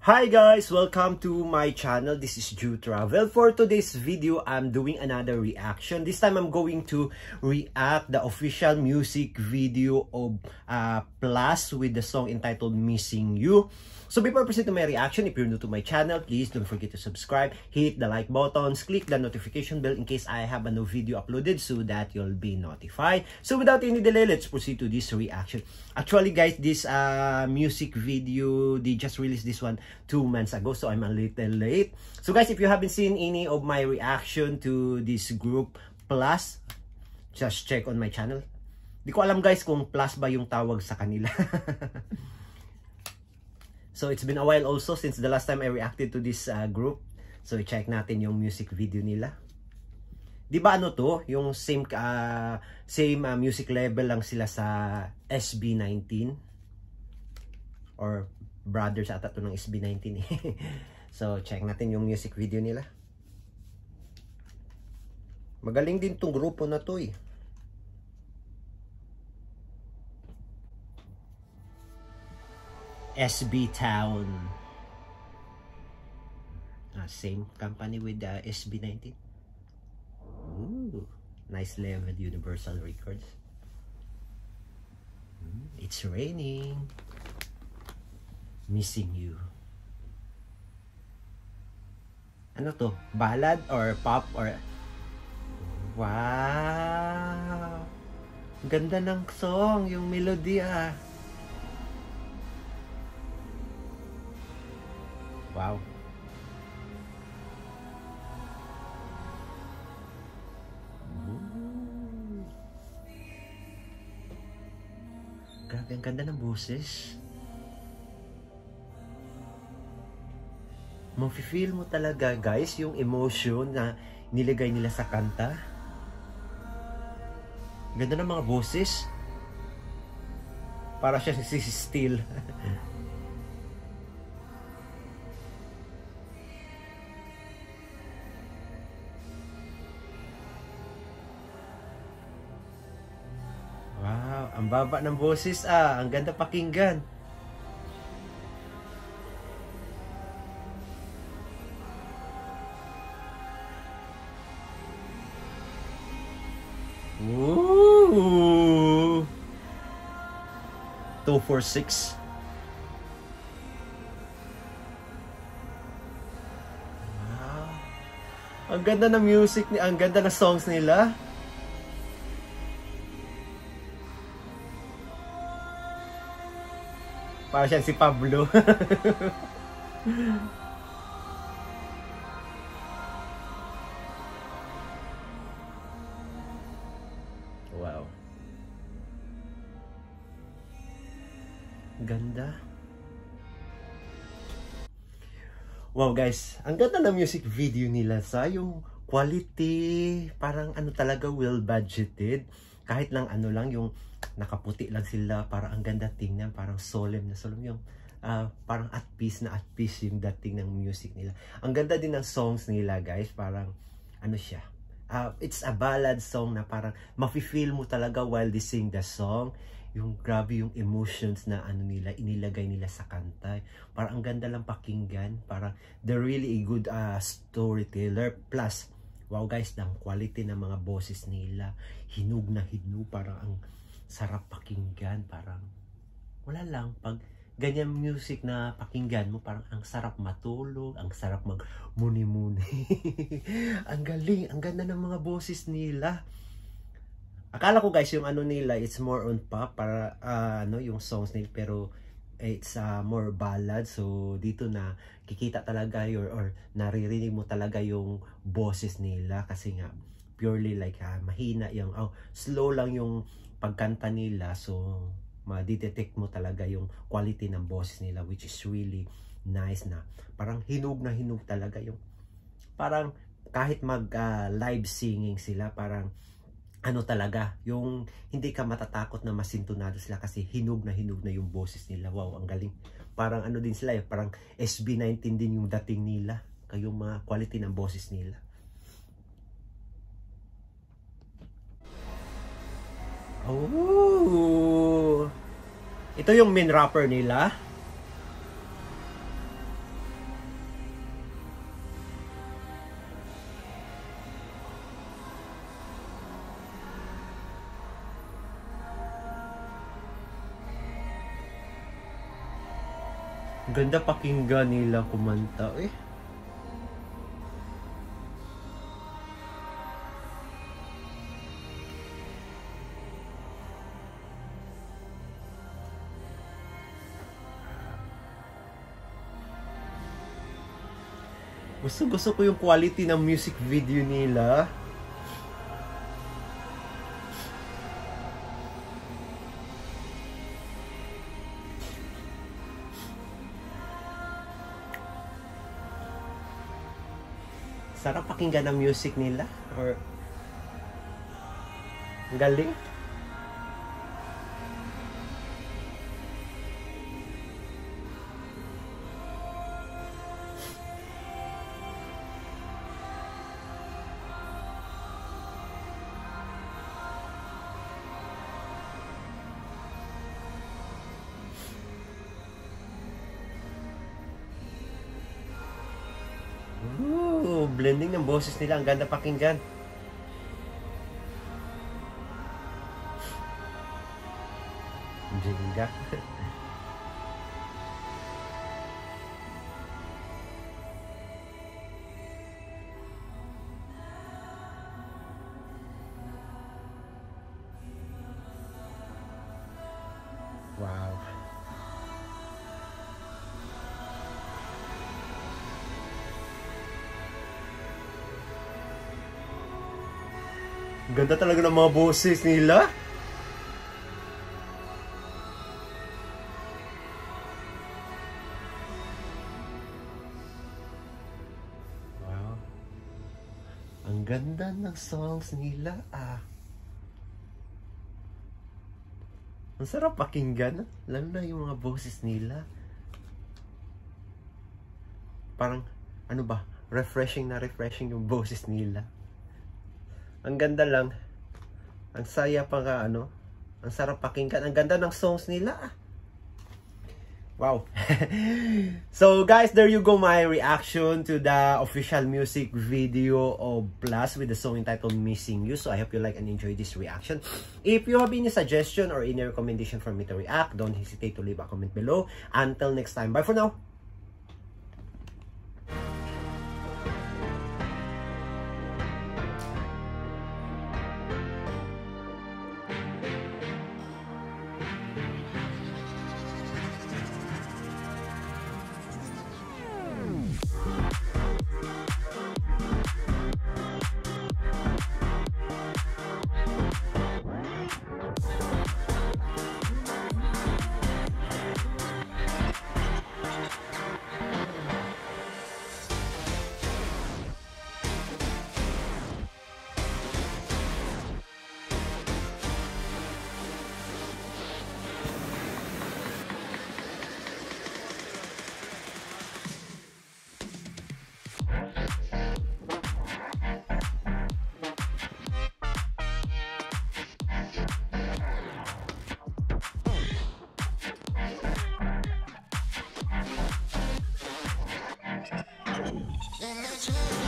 Hi guys! Welcome to my channel. This is Ju Travel. For today's video, I'm doing another reaction. This time, I'm going to react the official music video of Plus with the song entitled Missing You. So before I proceed to my reaction, if you're new to my channel, please don't forget to subscribe, hit the like buttons, click the notification bell in case I have a new video uploaded so that you'll be notified. So without any delay, let's proceed to this reaction. Actually guys, this music video, they just released this one 2 months ago, so I'm a little late. So guys, if you haven't seen any of my reaction to this group Plus, just check on my channel. Di ko alam guys kung Plus ba yung tawag sa kanila. So it's been a while also since the last time I reacted to this group. So check natin yung music video nila. Di ba ano to? Yung same music level lang sila sa SB19 or brothers ata to ng SB19 eh. So check natin yung music video nila. Magaling din tong grupo na to eh. SB Town. Same company with SB19. Ooh, nice level, Universal Records. It's raining. Missing You. Ano to? Ballad or pop or... Wow! Ganda ng song, yung melody ah. Wow. Grabe, ang ganda ng boses. Mafe-feel mo talaga guys yung emotion na nilagay nila sa kanta. Ganda ng mga boses. Para siya si Still. Wow, ang baba ng boses ah. Ang ganda pakinggan. Ooh. 246. Wow. Ang ganda ng music ni, ang ganda ng songs nila. Para siyang si Pablo. Wow. Ganda. Wow guys, ang ganda ng music video nila sa yung quality, parang ano talaga well budgeted. Kahit lang ano lang yung nakaputi lang sila, parang ang ganda tingnan, parang solemn na solemn yung parang at peace yung dating ng music nila. Ang ganda din ng songs nila guys, parang ano siya, it's a ballad song na parang mafe-feel mo talaga while they sing the song. Yung grabe yung emotions na ano nila, inilagay nila sa kanta. Parang ang ganda lang pakinggan, parang they're really a good storyteller. Plus wow guys, ang quality ng mga boses nila, hinug na hinug, parang ang sarap pakinggan, parang wala lang, pag ganyan music na pakinggan mo, parang ang sarap matulog, ang sarap mag-muni-muni. Ang galing, ang ganda ng mga boses nila. Akala ko guys, yung ano nila, it's more on pop, para ano, yung songs nila, pero it's more ballad. So dito na kikita talaga or naririnig mo talaga yung boses nila, kasi nga purely like mahina yung slow lang yung pagkanta nila, so ma-detect mo talaga yung quality ng boses nila, which is really nice, na parang hinug na hinug talaga yung parang kahit mag live singing sila, parang ano talaga, yung hindi ka matatakot na masintonado sila kasi hinug na yung boses nila. Wow, ang galing. Parang ano din sila, parang SB19 din yung dating nila, kayong mga quality ng boses nila. Oh, ito yung main rapper nila. Ganda pakinggan nila kumanta eh. Gusto ko yung quality ng music video nila. Sarap pakinggan ng music nila. Or galing. Blending ng boses nila, ang ganda pakinggan. Jinga. Wow. Ganda talaga ng mga boses nila. Wow. Ang ganda ng songs nila ah. Ang sarap pakinggan. Lalo na yung mga boses nila. Parang, ano ba? Refreshing yung boses nila. Ang ganda lang. Ang saya pa nga ano. Ang sarap pakinggan. Ang ganda ng songs nila. Wow. So guys, there you go my reaction to the official music video of Plus with the song entitled Missing You. So I hope you like and enjoy this reaction. If you have any suggestion or any recommendation for me to react, don't hesitate to leave a comment below. Until next time, bye for now. In the